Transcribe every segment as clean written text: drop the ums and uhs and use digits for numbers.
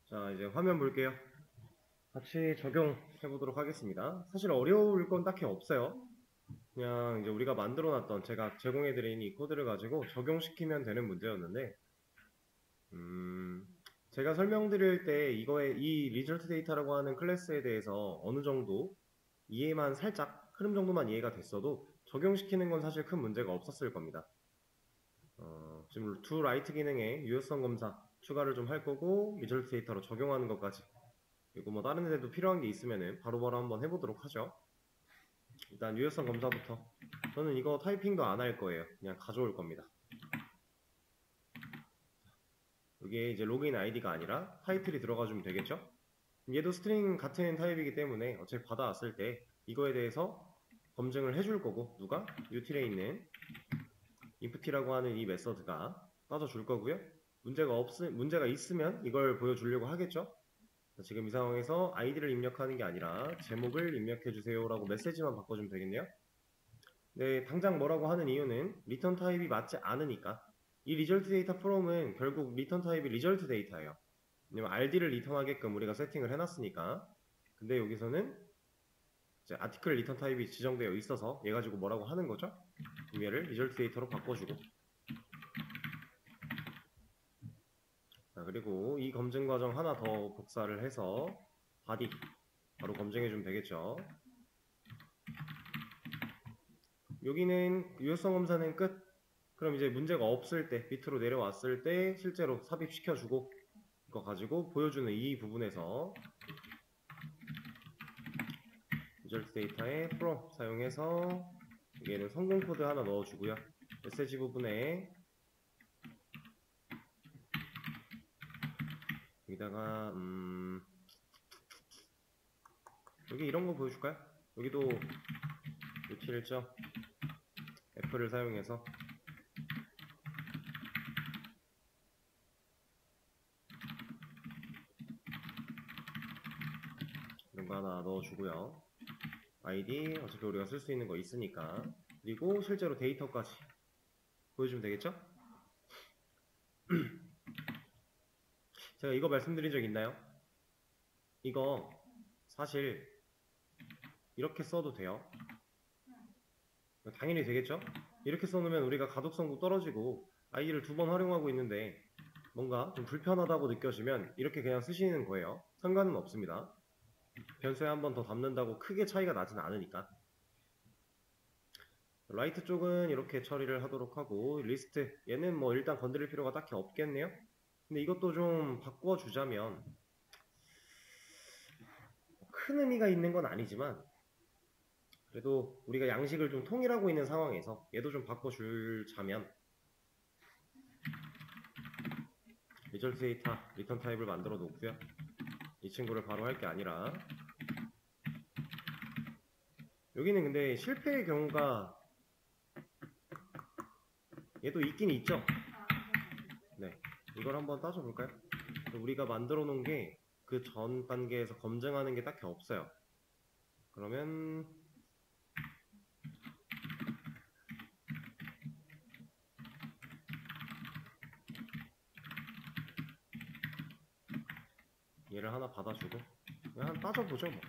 자, 이제 화면 볼게요. 같이 적용해 보도록 하겠습니다. 사실 어려울 건 딱히 없어요. 그냥 이제 우리가 만들어 놨던 제가 제공해 드린 이 코드를 가지고 적용시키면 되는 문제였는데, 제가 설명드릴 때 이거의 이 리절트 데이터라고 하는 클래스에 대해서 어느 정도 이해만 살짝 흐름 정도만 이해가 됐어도 적용시키는 건 사실 큰 문제가 없었을 겁니다. 지금 to write 기능에 유효성 검사 추가를 좀 할 거고, 리절트 데이터로 적용하는 것까지, 그리고 뭐 다른 데도 필요한 게 있으면은 바로바로 한번 해보도록 하죠. 일단 유효성 검사부터. 저는 이거 타이핑도 안 할 거예요. 그냥 가져올 겁니다. 이게 이제 로그인 아이디가 아니라 타이틀이 들어가주면 되겠죠? 얘도 스트링 같은 타입이기 때문에 어차피 받아왔을 때 이거에 대해서 검증을 해줄 거고, 누가? util에 있는 input이라고 하는 이 메서드가 따져줄 거고요. 문제가 있으면 이걸 보여주려고 하겠죠? 지금 이 상황에서 아이디를 입력하는 게 아니라 제목을 입력해주세요 라고 메시지만 바꿔주면 되겠네요. 네, 당장 뭐라고 하는 이유는 리턴 타입이 맞지 않으니까. 이 리절트 데이터 from은 결국 리턴 타입이 리절트 데이터예요. 왜냐면 RD를 리턴하게끔 우리가 세팅을 해놨으니까. 근데 여기서는 이제 아티클 리턴 타입이 지정되어 있어서 얘 가지고 뭐라고 하는 거죠? 얘를 리절트 데이터로 바꿔주고. 자, 그리고 이 검증 과정 하나 더 복사를 해서 바디 바로 검증해주면 되겠죠. 여기는 유효성 검사는 끝. 그럼 이제 문제가 없을 때, 밑으로 내려왔을 때 실제로 삽입시켜주고, 이거 가지고 보여주는 이 부분에서 리절트 데이터의 from 사용해서 여기에는 성공 코드 하나 넣어주고요. 메시지 부분에 여기다가 여기 이런 거 보여줄까요? 여기도 util 애플을 사용해서 이런 거 하나 넣어주고요. 아이디 어차피 우리가 쓸 수 있는 거 있으니까. 그리고 실제로 데이터까지 보여주면 되겠죠? 제가 이거 말씀드린 적 있나요? 이거 사실 이렇게 써도 돼요. 당연히 되겠죠? 이렇게 써놓으면 우리가 가독성도 떨어지고 아이디를 2번 활용하고 있는데 뭔가 좀 불편하다고 느껴지면 이렇게 그냥 쓰시는 거예요. 상관은 없습니다. 변수에 한 번 더 담는다고 크게 차이가 나진 않으니까. 라이트 쪽은 이렇게 처리를 하도록 하고, 리스트 얘는 뭐 일단 건드릴 필요가 딱히 없겠네요. 근데 이것도 좀 바꿔주자면, 큰 의미가 있는 건 아니지만 그래도 우리가 양식을 좀 통일하고 있는 상황에서 얘도 좀 바꿔주자면, 리절트 데이터 리턴 타입을 만들어 놓고요. 이 친구를 바로 할 게 아니라, 여기는 근데 실패의 경우가 얘도 있긴 있죠. 네, 이걸 한번 따져볼까요? 우리가 만들어 놓은 게 그 전 단계에서 검증하는 게 딱히 없어요. 그러면 얘를 하나 받아주고 그냥 한번 따져보죠 뭐.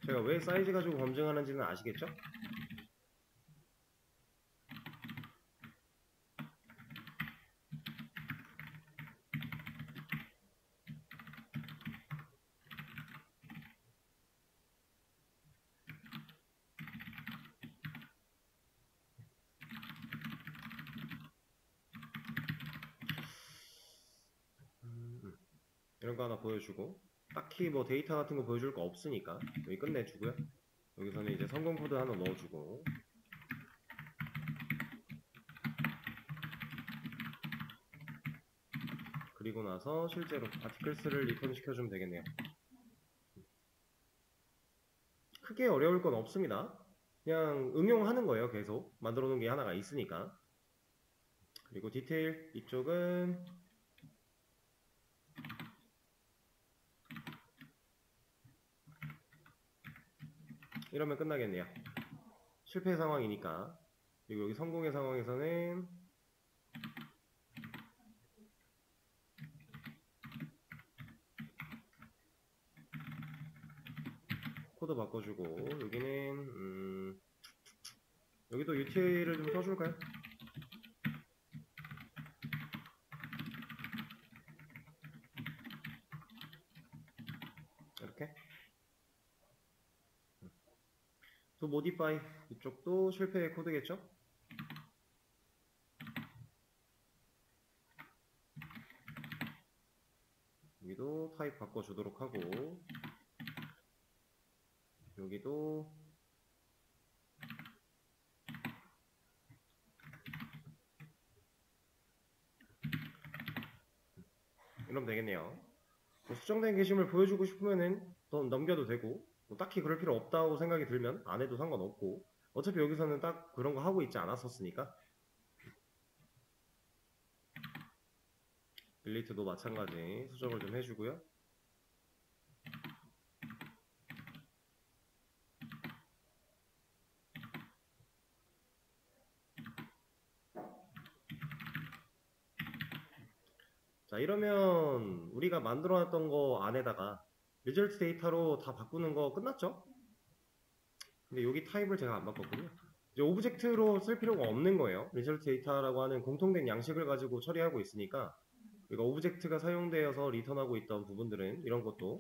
제가 왜 사이즈 가지고 검증하는지는 아시겠죠? 이런 거 하나 보여주고, 딱히 뭐 데이터 같은 거 보여줄 거 없으니까 여기 끝내주고요. 여기서는 이제 성공 코드 하나 넣어주고, 그리고 나서 실제로 아티클스를 리턴 시켜주면 되겠네요. 크게 어려울 건 없습니다. 그냥 응용하는 거예요. 계속 만들어 놓은 게 하나가 있으니까. 그리고 디테일 이쪽은 이러면 끝나겠네요. 실패 상황이니까. 그리고 여기 성공의 상황에서는 코드 바꿔주고, 여기는 여기도 UTL을 좀 써줄까요? 이렇게 to modify 이쪽도 실패의 코드겠죠? 여기도 타입 바꿔주도록 하고, 여기도 이러면 되겠네요. 뭐 수정된 게시물 보여주고 싶으면은 더 넘겨도 되고, 뭐 딱히 그럴 필요 없다고 생각이 들면 안 해도 상관없고, 어차피 여기서는 딱 그런 거 하고 있지 않았었으니까. 딜리트도 마찬가지 수정을 좀 해주고요. 자, 이러면 우리가 만들어놨던 거 안에다가 리절트 데이터로 다 바꾸는 거 끝났죠? 근데 여기 타입을 제가 안 바꿨군요. 이제 오브젝트로 쓸 필요가 없는 거예요. 리절트 데이터라고 하는 공통된 양식을 가지고 처리하고 있으니까 우리가 오브젝트가 사용되어서 리턴하고 있던 부분들은 이런 것도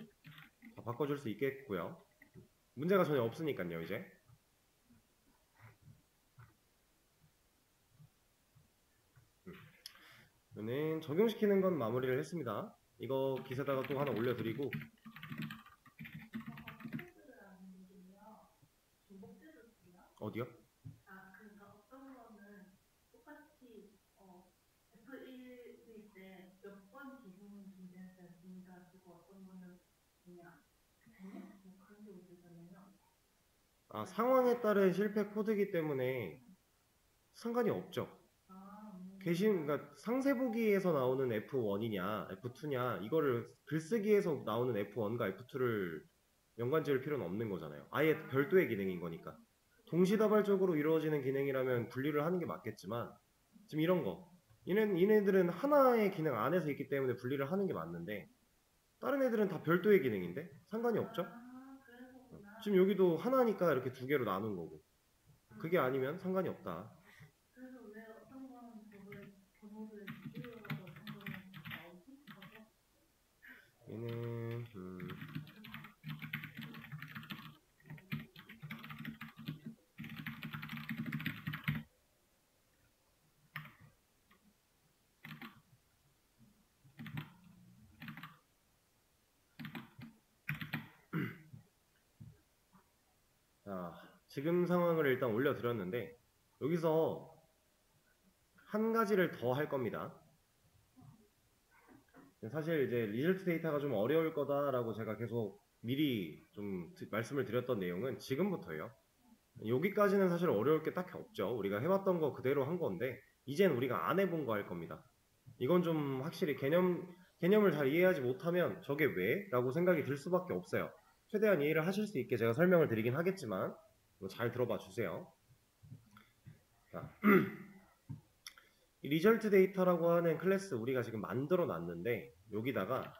다 바꿔줄 수 있겠고요. 문제가 전혀 없으니까요, 이제. 저는 적용시키는 건 마무리를 했습니다. 이거 깃에다가 또 하나 올려드리고. 어디요? 상황에 따른 실패 코드이기 때문에 상관이 없죠. 그러니까 상세보기에서 나오는 F1이냐 F2냐 이거를 글쓰기에서 나오는 F1과 F2를 연관 지을 필요는 없는 거잖아요. 아예 별도의 기능인 거니까. 동시다발적으로 이루어지는 기능이라면 분리를 하는 게 맞겠지만 지금 이런 거 얘네들은 하나의 기능 안에서 있기 때문에 분리를 하는 게 맞는데 다른 애들은 다 별도의 기능인데 상관이 없죠? 지금 여기도 하나니까 이렇게 두 개로 나눈 거고 그게 아니면 상관이 없다. 얘는 자, 지금 상황을 일단 올려드렸는데 여기서 한 가지를 더 할 겁니다. 사실 이제 리절트 데이터가 좀 어려울 거다라고 제가 계속 미리 좀 말씀을 드렸던 내용은 지금부터예요. 여기까지는 사실 어려울 게 딱히 없죠. 우리가 해봤던 거 그대로 한 건데 이젠 우리가 안 해본 거 할 겁니다. 이건 좀 확실히 개념을 잘 이해하지 못하면 저게 왜? 라고 생각이 들 수밖에 없어요. 최대한 이해를 하실 수 있게 제가 설명을 드리긴 하겠지만 잘 들어봐 주세요. 자, 이 리절트 데이터라고 하는 클래스 우리가 지금 만들어 놨는데 여기다가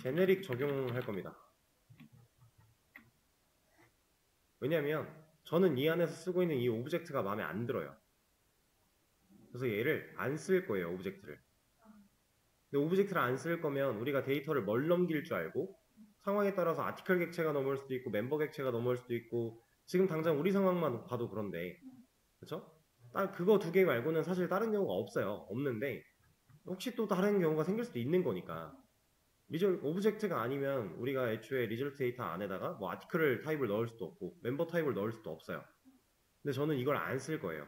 제네릭 적용할 겁니다. 왜냐면 저는 이 안에서 쓰고 있는 이 오브젝트가 마음에 안 들어요. 그래서 얘를 안 쓸 거예요, 오브젝트를. 근데 오브젝트를 안 쓸 거면 우리가 데이터를 뭘 넘길 줄 알고 상황에 따라서 아티클 객체가 넘어올 수도 있고 멤버 객체가 넘어올 수도 있고 지금 당장 우리 상황만 봐도 그런데 그쵸? 딱 그거 두 개 말고는 사실 다른 경우가 없어요. 없는데 혹시 또 다른 경우가 생길 수도 있는 거니까 오브젝트가 아니면 우리가 애초에 리절트 데이터 안에다가 뭐 아티클 타입을 넣을 수도 없고 멤버 타입을 넣을 수도 없어요. 근데 저는 이걸 안 쓸 거예요.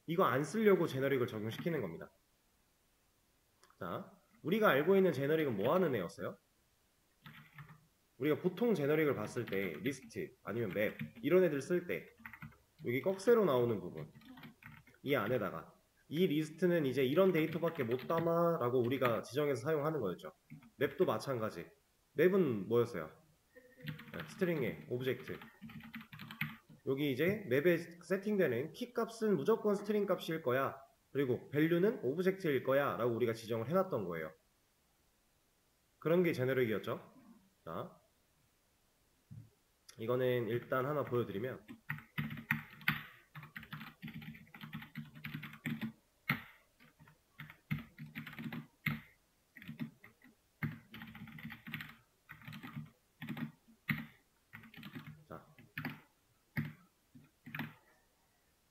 이거 안 쓰려고 제너릭을 적용시키는 겁니다. 자, 우리가 알고 있는 제너릭은 뭐 하는 애였어요? 우리가 보통 제너릭을 봤을 때 리스트 아니면 맵 이런 애들 쓸 때 여기 꺽쇠로 나오는 부분 이 안에다가 이 리스트는 이제 이런 데이터밖에 못 담아 라고 우리가 지정해서 사용하는 거였죠. 맵도 마찬가지. 맵은 뭐였어요? 스트링의 오브젝트. 여기 이제 맵에 세팅되는 키 값은 무조건 스트링 값일 거야. 그리고 value는 오브젝트일 거야 라고 우리가 지정을 해놨던 거예요. 그런 게 제너릭이었죠. 자, 이거는 일단 하나 보여드리면, 자,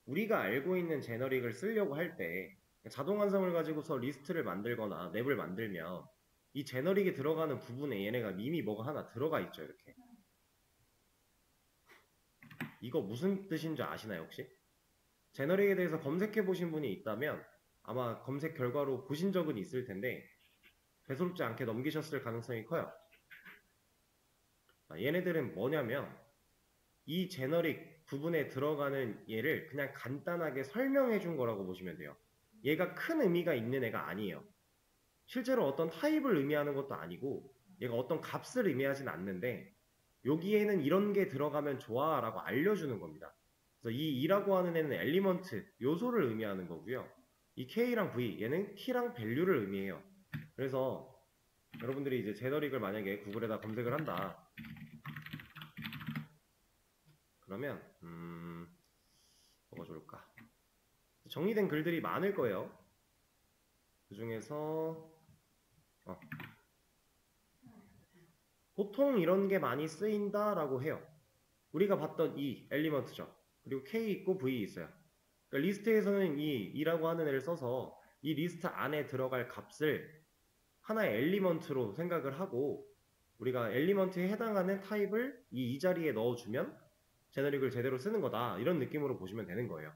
우리가 알고 있는 제너릭을 쓰려고 할 때 자동 완성을 가지고서 리스트를 만들거나 맵을 만들면 이 제너릭에 들어가는 부분에 얘네가 이미 뭐가 하나 들어가 있죠. 이렇게. 이거 무슨 뜻인 줄 아시나요 혹시? 제너릭에 대해서 검색해 보신 분이 있다면 아마 검색 결과로 보신 적은 있을 텐데 대수롭지 않게 넘기셨을 가능성이 커요. 얘네들은 뭐냐면 이 제너릭 부분에 들어가는 얘를 그냥 간단하게 설명해 준 거라고 보시면 돼요. 얘가 큰 의미가 있는 애가 아니에요. 실제로 어떤 타입을 의미하는 것도 아니고 얘가 어떤 값을 의미하진 않는데 여기에는 이런 게 들어가면 좋아 라고 알려주는 겁니다. 그래서 이 E라고 하는 애는 엘리먼트, 요소를 의미하는 거고요. 이 K랑 V, 얘는 키랑 밸류를 의미해요. 그래서 여러분들이 이제 제너릭을 만약에 구글에다 검색을 한다. 그러면 뭐가 좋을까? 정리된 글들이 많을 거예요. 그 중에서 보통 이런 게 많이 쓰인다 라고 해요. 우리가 봤던 E, 엘리먼트죠. 그리고 K 있고 V 있어요. 그러니까 리스트에서는 이 E라고 하는 애를 써서 이 리스트 안에 들어갈 값을 하나의 엘리먼트로 생각을 하고 우리가 엘리먼트에 해당하는 타입을 이 자리에 넣어주면 제너릭을 제대로 쓰는 거다. 이런 느낌으로 보시면 되는 거예요.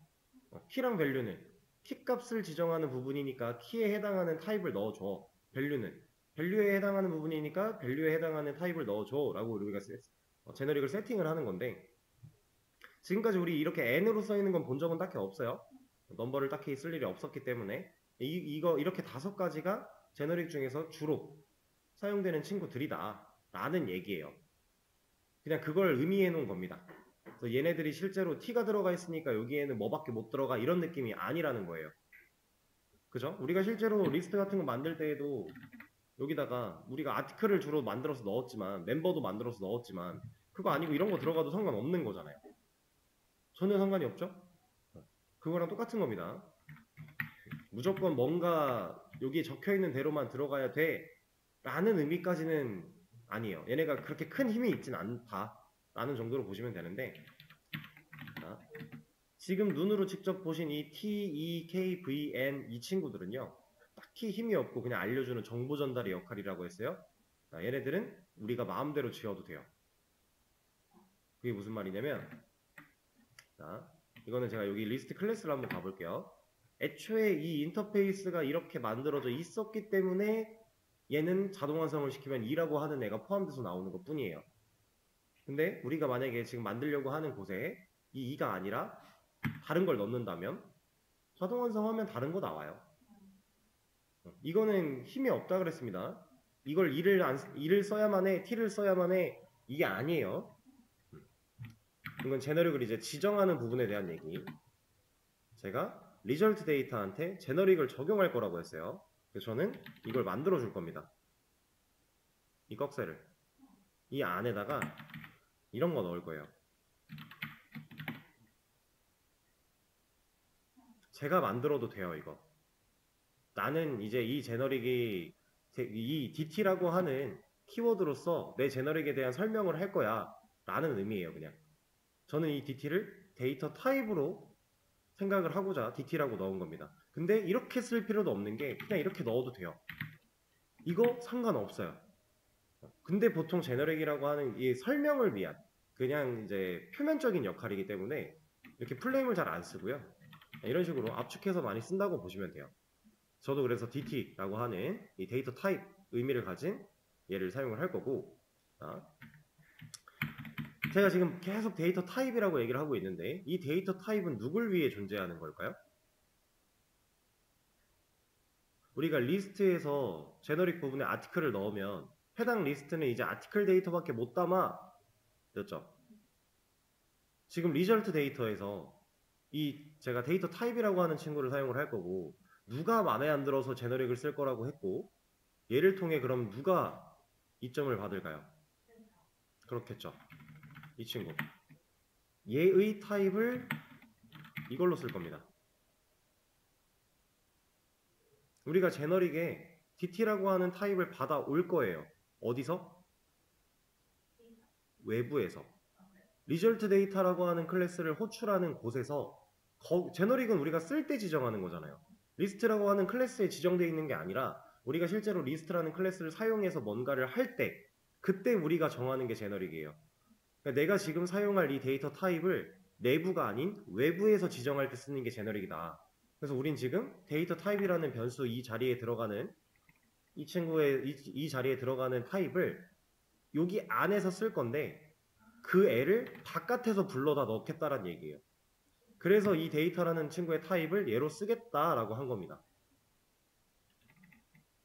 키랑 밸류는 키 값을 지정하는 부분이니까 키에 해당하는 타입을 넣어줘. 밸류는 밸류에 해당하는 부분이니까 밸류에 해당하는 타입을 넣어줘 라고 우리가 제너릭을 세팅을 하는 건데 지금까지 우리 이렇게 n으로 써있는 건 본 적은 딱히 없어요. 넘버를 딱히 쓸 일이 없었기 때문에 이거 이렇게 5가지가 제너릭 중에서 주로 사용되는 친구들이다 라는 얘기예요. 그냥 그걸 의미해 놓은 겁니다. 그래서 얘네들이 실제로 t가 들어가 있으니까 여기에는 뭐밖에 못 들어가 이런 느낌이 아니라는 거예요. 그죠? 우리가 실제로 리스트 같은 거 만들 때에도 여기다가 우리가 아티클을 주로 만들어서 넣었지만 멤버도 만들어서 넣었지만 그거 아니고 이런 거 들어가도 상관없는 거잖아요. 전혀 상관이 없죠? 그거랑 똑같은 겁니다. 무조건 뭔가 여기에 적혀있는 대로만 들어가야 돼 라는 의미까지는 아니에요. 얘네가 그렇게 큰 힘이 있진 않다 라는 정도로 보시면 되는데 자, 지금 눈으로 직접 보신 이 T, E, K, V, N 이 친구들은요 딱히 힘이 없고 그냥 알려주는 정보 전달의 역할이라고 했어요. 자, 얘네들은 우리가 마음대로 지어도 돼요. 그게 무슨 말이냐면 자, 이거는 제가 여기 리스트 클래스를 한번 가볼게요. 애초에 이 인터페이스가 이렇게 만들어져 있었기 때문에 얘는 자동 완성을 시키면 2라고 하는 애가 포함돼서 나오는 것 뿐이에요. 근데 우리가 만약에 지금 만들려고 하는 곳에 이 2가 아니라 다른 걸 넣는다면 자동 완성하면 다른 거 나와요. 이거는 힘이 없다 그랬습니다. 이걸 2를 써야만 해, t를 써야만 해 이게 아니에요. 이건 제너릭을 이제 지정하는 부분에 대한 얘기. 제가 리절트 데이터한테 제너릭을 적용할 거라고 했어요. 그래서 저는 이걸 만들어 줄 겁니다. 이 꺽쇠를 이 안에다가 이런 거 넣을 거예요. 제가 만들어도 돼요. 이거 나는 이제 이 제너릭이 이 DT라고 하는 키워드로서 내 제너릭에 대한 설명을 할 거야 라는 의미예요. 그냥 저는 이 DT를 데이터 타입으로 생각을 하고자 DT라고 넣은 겁니다. 근데 이렇게 쓸 필요도 없는 게 그냥 이렇게 넣어도 돼요. 이거 상관없어요. 근데 보통 제너릭이라고 하는 이 설명을 위한 그냥 이제 표면적인 역할이기 때문에 이렇게 플레임을 잘 안 쓰고요. 이런 식으로 압축해서 많이 쓴다고 보시면 돼요. 저도 그래서 DT라고 하는 이 데이터 타입 의미를 가진 얘를 사용을 할 거고 제가 지금 계속 데이터 타입이라고 얘기를 하고 있는데 이 데이터 타입은 누굴 위해 존재하는 걸까요? 우리가 리스트에서 제너릭 부분에 아티클을 넣으면 해당 리스트는 이제 아티클 데이터밖에 못 담아 됐죠? 지금 리절트 데이터에서 이 제가 데이터 타입이라고 하는 친구를 사용을 할 거고, 누가 마음에 안 들어서 제너릭을 쓸 거라고 했고, 얘를 통해 그럼 누가 이점을 받을까요? 그렇겠죠. 이 친구. 얘의 타입을 이걸로 쓸 겁니다. 우리가 제너릭에 DT라고 하는 타입을 받아올 거예요. 어디서? 외부에서. 리절트 데이터라고 하는 클래스를 호출하는 곳에서 제너릭은 우리가 쓸 때 지정하는 거잖아요. 리스트라고 하는 클래스에 지정되어 있는 게 아니라 우리가 실제로 리스트라는 클래스를 사용해서 뭔가를 할 때 그때 우리가 정하는 게 제너릭이에요. 그러니까 내가 지금 사용할 이 데이터 타입을 내부가 아닌 외부에서 지정할 때 쓰는 게 제너릭이다. 그래서 우린 지금 데이터 타입이라는 변수 이 자리에 들어가는 이 친구의 이 자리에 들어가는 타입을 여기 안에서 쓸 건데 그 애를 바깥에서 불러다 넣겠다라는 얘기예요. 그래서 이 데이터라는 친구의 타입을 얘로 쓰겠다라고 한 겁니다.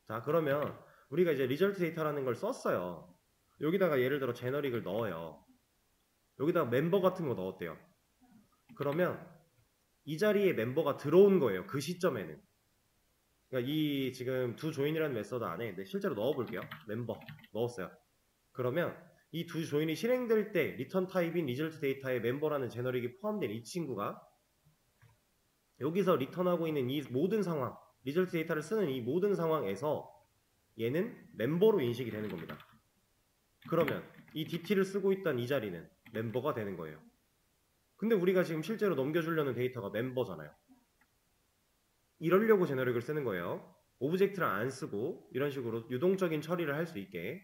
자, 그러면 우리가 이제 리절트 데이터라는 걸 썼어요. 여기다가 예를 들어 제너릭을 넣어요. 여기다가 멤버 같은 거 넣었대요. 그러면 이 자리에 멤버가 들어온 거예요. 그 시점에는. 그러니까 이 지금 두 조인이라는 메서드 안에 실제로 넣어볼게요. 멤버 넣었어요. 그러면 이 두 조인이 실행될 때 리턴 타입인 리절트 데이터에 멤버라는 제너릭이 포함된 이 친구가 여기서 리턴하고 있는 이 모든 상황, 리절트 데이터를 쓰는 이 모든 상황에서 얘는 멤버로 인식이 되는 겁니다. 그러면 이 DT를 쓰고 있던 이 자리는 멤버가 되는 거예요. 근데 우리가 지금 실제로 넘겨주려는 데이터가 멤버잖아요. 이러려고 제너릭을 쓰는 거예요. 오브젝트를 안 쓰고 이런 식으로 유동적인 처리를 할 수 있게.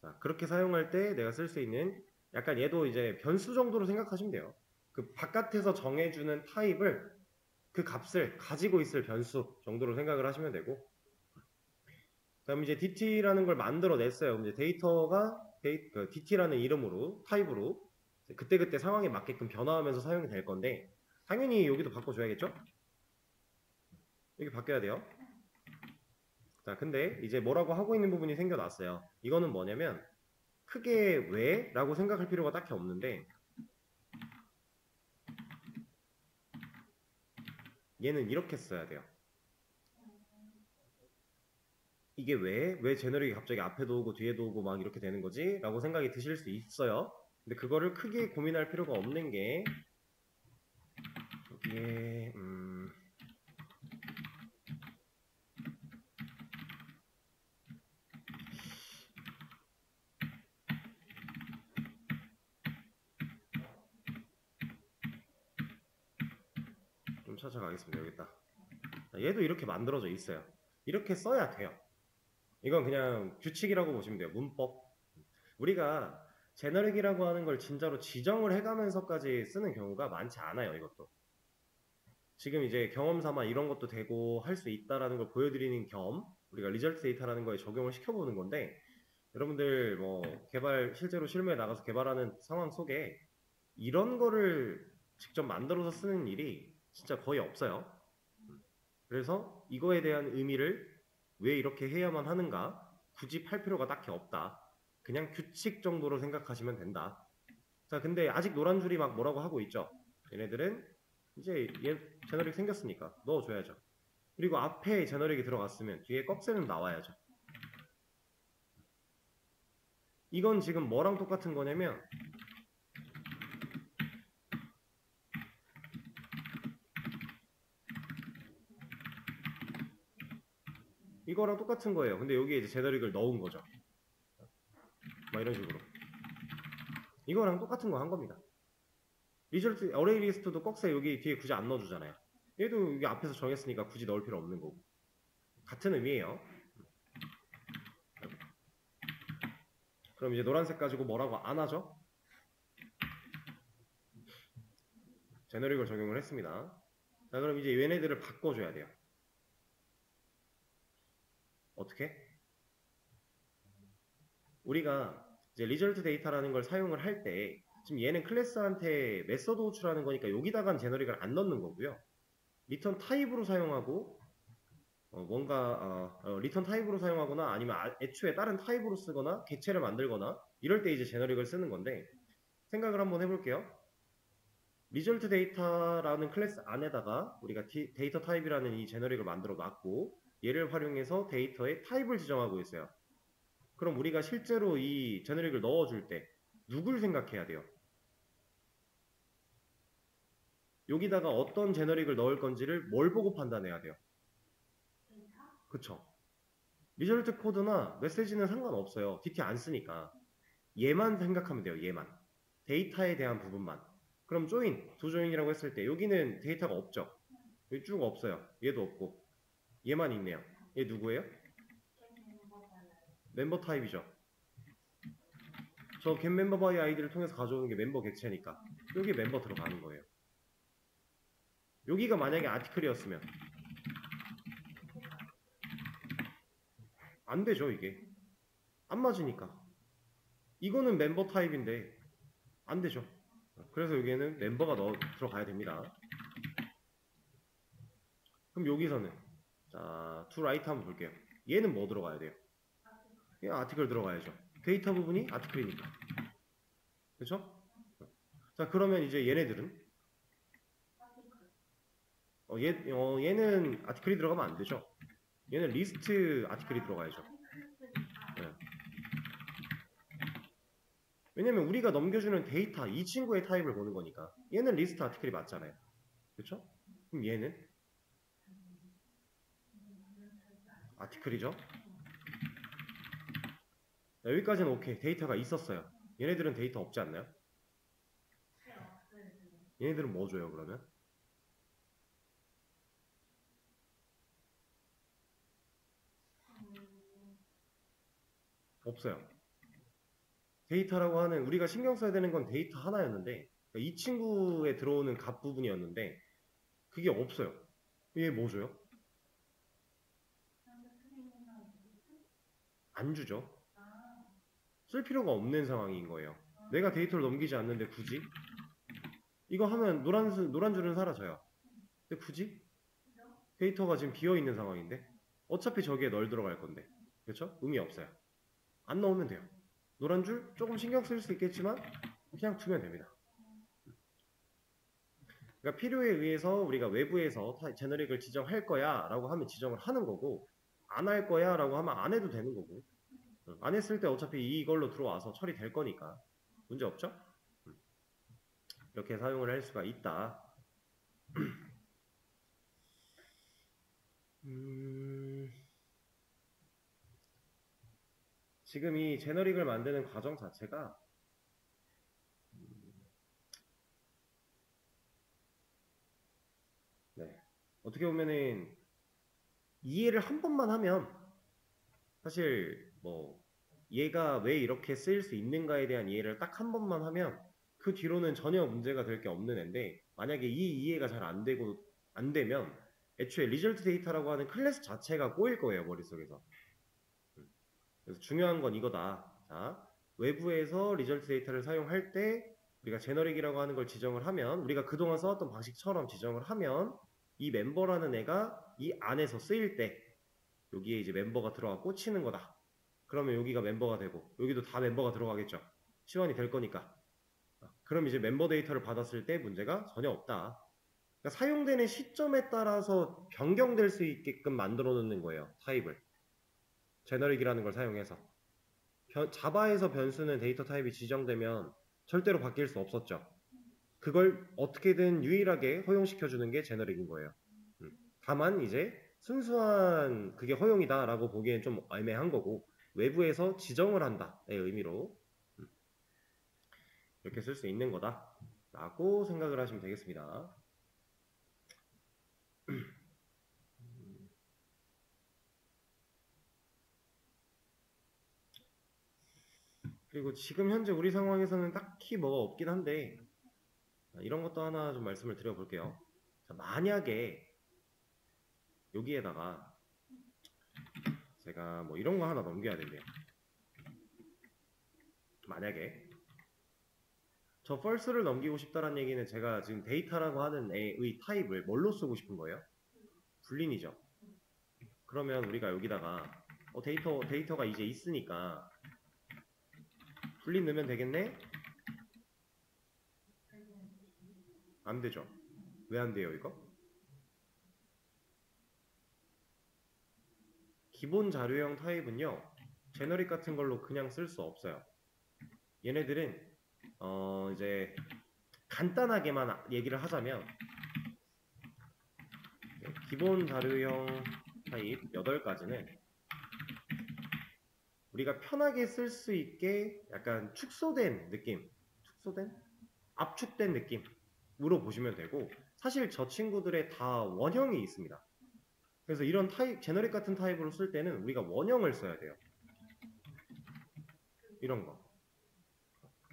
자, 그렇게 사용할 때 내가 쓸 수 있는 약간 얘도 이제 변수 정도로 생각하시면 돼요. 그 바깥에서 정해주는 타입을 그 값을 가지고 있을 변수 정도로 생각을 하시면 되고, 그다음 이제 DT라는 걸 만들어냈어요. 이제 데이터가 그 DT라는 이름으로 타입으로 그때그때 상황에 맞게끔 변화하면서 사용이 될 건데 당연히 여기도 바꿔줘야겠죠? 여기 바뀌어야 돼요. 자, 근데 이제 뭐라고 하고 있는 부분이 생겨났어요. 이거는 뭐냐면 크게 왜? 라고 생각할 필요가 딱히 없는데 얘는 이렇게 써야 돼요. 이게 왜 제너릭이 갑자기 앞에도 오고 뒤에도 오고 막 이렇게 되는 거지? 라고 생각이 드실 수 있어요. 근데 그거를 크게 고민할 필요가 없는 게 여기에 좀 찾아가겠습니다. 여기 있다. 얘도 이렇게 만들어져 있어요. 이렇게 써야 돼요. 이건 그냥 규칙이라고 보시면 돼요. 문법. 우리가 제너릭이라고 하는 걸 진짜로 지정을 해가면서까지 쓰는 경우가 많지 않아요. 이것도. 지금 이제 경험 삼아 이런 것도 되고 할 수 있다라는 걸 보여드리는 겸 우리가 리절트 데이터라는 거에 적용을 시켜보는 건데 여러분들 뭐 실제로 실무에 나가서 개발하는 상황 속에 이런 거를 직접 만들어서 쓰는 일이 진짜 거의 없어요. 그래서 이거에 대한 의미를 왜 이렇게 해야만 하는가 굳이 팔 필요가 딱히 없다. 그냥 규칙 정도로 생각하시면 된다. 자, 근데 아직 노란 줄이 막 뭐라고 하고 있죠. 얘네들은 이제 얘 제너릭 생겼으니까 넣어줘야죠. 그리고 앞에 제너릭이 들어갔으면 뒤에 꺽쇠는 나와야죠. 이건 지금 뭐랑 똑같은 거냐면 이거랑 똑같은 거예요. 근데 여기에 이제 제너릭을 넣은 거죠. 막 이런 식으로. 이거랑 똑같은 거 한 겁니다. 리절트 어레이 리스트도 꺽쇠 여기 뒤에 굳이 안 넣어주잖아요. 얘도 여기 앞에서 정했으니까 굳이 넣을 필요 없는 거고. 같은 의미예요. 그럼 이제 노란색 가지고 뭐라고 안 하죠? 제너릭을 적용을 했습니다. 자, 그럼 이제 얘네들을 바꿔줘야 돼요. 어떻게? 우리가 이제 리절트 데이터라는 걸 사용을 할 때 지금 얘는 클래스한테 메서드 호출하는 거니까 여기다간 제너릭을 안 넣는 거고요. 리턴 타입으로 사용하고 뭔가 리턴 타입으로 사용하거나 아니면 애초에 다른 타입으로 쓰거나 객체를 만들거나 이럴 때 이제 제너릭을 쓰는 건데, 생각을 한번 해볼게요. 리절트 데이터라는 클래스 안에다가 우리가 데이터 타입이라는 이 제너릭을 만들어 놨고, 얘를 활용해서 데이터의 타입을 지정하고 있어요. 그럼 우리가 실제로 이 제너릭을 넣어줄 때 누굴 생각해야 돼요? 여기다가 어떤 제너릭을 넣을 건지를 뭘 보고 판단해야 돼요? 그쵸? 리절트 코드나 메시지는 상관없어요. DT 안 쓰니까. 얘만 생각하면 돼요. 얘만. 데이터에 대한 부분만. 그럼 조인이라고 했을 때 여기는 데이터가 없죠? 여기 쭉 없어요. 얘도 없고. 얘만 있네요. 얘 누구예요? 멤버 타입이죠. 저 getMember by id를 통해서 가져오는 게 멤버 객체니까 여기 멤버 들어가는 거예요. 여기가 만약에 아티클이었으면 안 되죠. 이게 안 맞으니까. 이거는 멤버 타입인데 안 되죠. 그래서 여기에는 멤버가 들어가야 됩니다. 그럼 여기서는 자, to write 한번 볼게요. 얘는 뭐 들어가야 돼요? 얘 아티클 들어가야죠. 데이터 부분이 아티클이니까. 그렇죠? 자, 그러면 이제 얘네들은 얘는 아티클이 들어가면 안 되죠. 얘는 리스트 아티클이 들어가야죠. 네. 왜냐면 우리가 넘겨주는 데이터 이 친구의 타입을 보는 거니까. 얘는 리스트 아티클이 맞잖아요. 그렇죠? 그럼 얘는 아티클이죠. 자, 여기까지는 오케이. 데이터가 있었어요. 얘네들은 데이터 없지 않나요? 얘네들은 뭐 줘요 그러면? 없어요. 데이터라고 하는 우리가 신경 써야 되는 건 데이터 하나였는데 이 친구에 들어오는 값 부분이었는데 그게 없어요. 얘 뭐 줘요? 안 주죠. 쓸 필요가 없는 상황인 거예요. 내가 데이터를 넘기지 않는데 굳이? 이거 하면 노란 줄은 사라져요. 근데 굳이? 데이터가 지금 비어있는 상황인데 어차피 저기에 널 들어갈 건데 그렇죠? 의미 없어요. 안 넣으면 돼요. 노란 줄 조금 신경 쓸 수 있겠지만 그냥 두면 됩니다. 그러니까 필요에 의해서 우리가 외부에서 제너릭을 지정할 거야 라고 하면 지정을 하는 거고 안 할 거야 라고 하면 안 해도 되는 거고 안 했을 때 어차피 이걸로 들어와서 처리될 거니까 문제 없죠? 이렇게 사용을 할 수가 있다. 지금 이 제너릭을 만드는 과정 자체가 네. 어떻게 보면은 이해를 한 번만 하면 사실 뭐 얘가 왜 이렇게 쓰일 수 있는가에 대한 이해를 딱 한 번만 하면 그 뒤로는 전혀 문제가 될 게 없는 앤데 만약에 이 이해가 잘 안 되면 애초에 리절트 데이터라고 하는 클래스 자체가 꼬일 거예요 머릿속에서. 그래서 중요한 건 이거다. 자, 외부에서 리절트 데이터를 사용할 때 우리가 제너릭이라고 하는 걸 지정을 하면 우리가 그동안 써왔던 방식처럼 지정을 하면 이 멤버라는 애가 이 안에서 쓰일 때 여기에 이제 멤버가 들어가 꽂히는 거다. 그러면 여기가 멤버가 되고 여기도 다 멤버가 들어가겠죠. 시원이 될 거니까. 그럼 이제 멤버 데이터를 받았을 때 문제가 전혀 없다. 그러니까 사용되는 시점에 따라서 변경될 수 있게끔 만들어 놓는 거예요. 타입을. 제너릭이라는 걸 사용해서. 자바에서 변수는 데이터 타입이 지정되면 절대로 바뀔 수 없었죠. 그걸 어떻게든 유일하게 허용시켜주는 게 제너릭인 거예요. 다만 이제 순수한 그게 허용이다라고 보기엔 좀 애매한 거고 외부에서 지정을 한다의 의미로 이렇게 쓸 수 있는 거다 라고 생각을 하시면 되겠습니다. 그리고 지금 현재 우리 상황에서는 딱히 뭐가 없긴 한데 이런 것도 하나 좀 말씀을 드려볼게요. 자, 만약에 여기에다가 제가 뭐 이런 거 하나 넘겨야 된대요. 만약에 저 false를 넘기고 싶다는 얘기는 제가 지금 데이터라고 하는 애의 타입을 뭘로 쓰고 싶은 거예요? 불린이죠. 그러면 우리가 여기다가 데이터가 이제 있으니까 불린 넣으면 되겠네? 안 되죠. 왜 안 돼요, 이거? 기본 자료형 타입은요, 제너릭 같은 걸로 그냥 쓸 수 없어요. 얘네들은 이제 간단하게만 얘기를 하자면 기본 자료형 타입 8가지는 우리가 편하게 쓸 수 있게 약간 축소된 느낌, 압축된 느낌으로 보시면 되고, 사실 저 친구들의 다 원형이 있습니다. 그래서 이런 타입, 제너릭 같은 타입으로 쓸 때는 우리가 원형을 써야 돼요. 이런 거.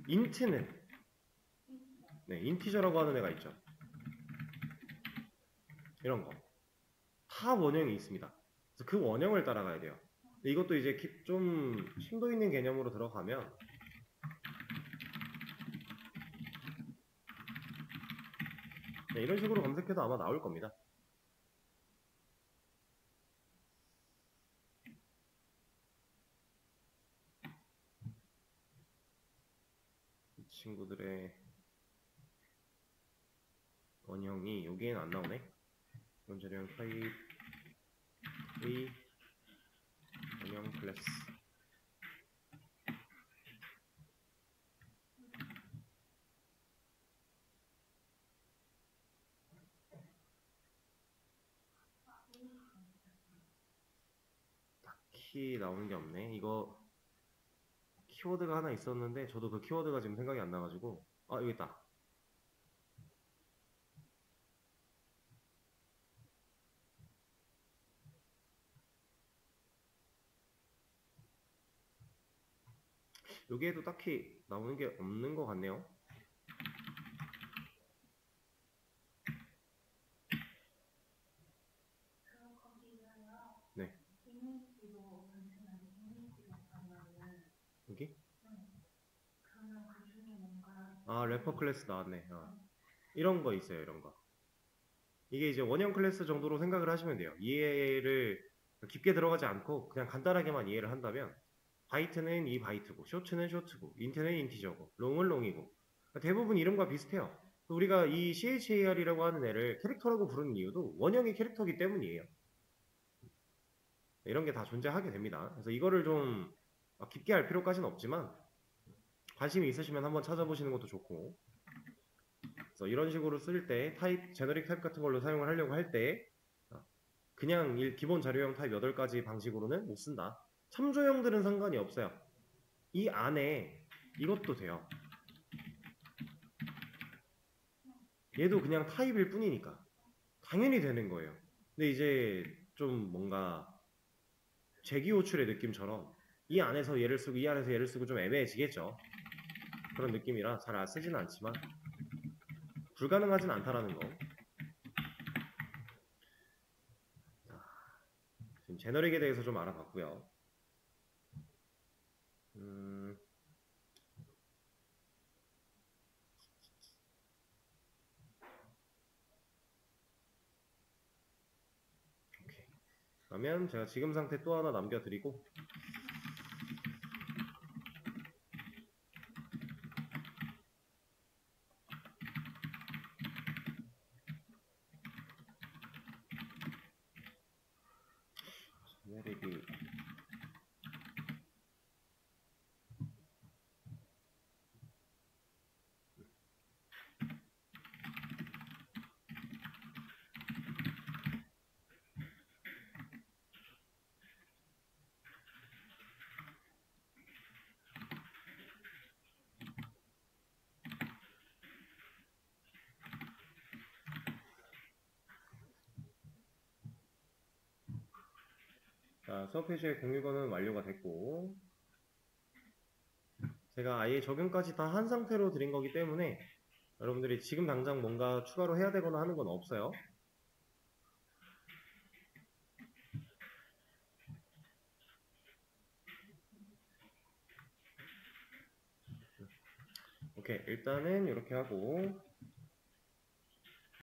인트는 인티저라고 하는 애가 있죠. 이런 거. 다 원형이 있습니다. 그래서 그 원형을 따라가야 돼요. 이것도 이제 좀 심도 있는 개념으로 들어가면 이런 식으로 검색해도 아마 나올 겁니다. 이 친구들의 원형이 여기에는 안 나오네. 원자료형 타입 A 원형 클래스. 딱히 나오는 게 없네. 이거 키워드가 하나 있었는데 저도 그 키워드가 지금 생각이 안 나가지고 여기 있다. 여기에도 딱히 나오는 게 없는 것 같네요. 네. 여기? 래퍼 클래스 나왔네. 이런 거 있어요, 이런 거. 이게 이제 원형 클래스 정도로 생각을 하시면 돼요. 이해를 깊게 들어가지 않고 그냥 간단하게만 이해를 한다면 바이트는 이 바이트고, 쇼트는 쇼트고, 인트는 인티저고, 롱은 롱이고, 대부분 이름과 비슷해요. 우리가 이 CHAR이라고 하는 애를 캐릭터라고 부르는 이유도 원형이 캐릭터이기 때문이에요. 이런 게 다 존재하게 됩니다. 그래서 이거를 좀 깊게 할 필요까지는 없지만 관심이 있으시면 한번 찾아보시는 것도 좋고, 그래서 이런 식으로 쓸 때 제너릭 타입 같은 걸로 사용을 하려고 할 때 그냥 기본 자료형 타입 8가지 방식으로는 못 쓴다. 참조형들은 상관이 없어요. 이 안에 이것도 돼요. 얘도 그냥 타입일 뿐이니까 당연히 되는 거예요. 근데 이제 좀 뭔가 재기호출의 느낌처럼 이 안에서 얘를 쓰고 이 안에서 얘를 쓰고 좀 애매해지겠죠. 그런 느낌이라 잘 쓰지는 않지만 불가능하진 않다라는 거. 지금 제너릭에 대해서 좀 알아봤고요. 오케이. 그러면 제가 지금 상태 또 하나 남겨드리고 제너릭이 자, 수업 표시의 공유거는 완료가 됐고 제가 아예 적용까지 다 한 상태로 드린 거기 때문에 여러분들이 지금 당장 뭔가 추가로 해야 되거나 하는 건 없어요. 오케이, 일단은 이렇게 하고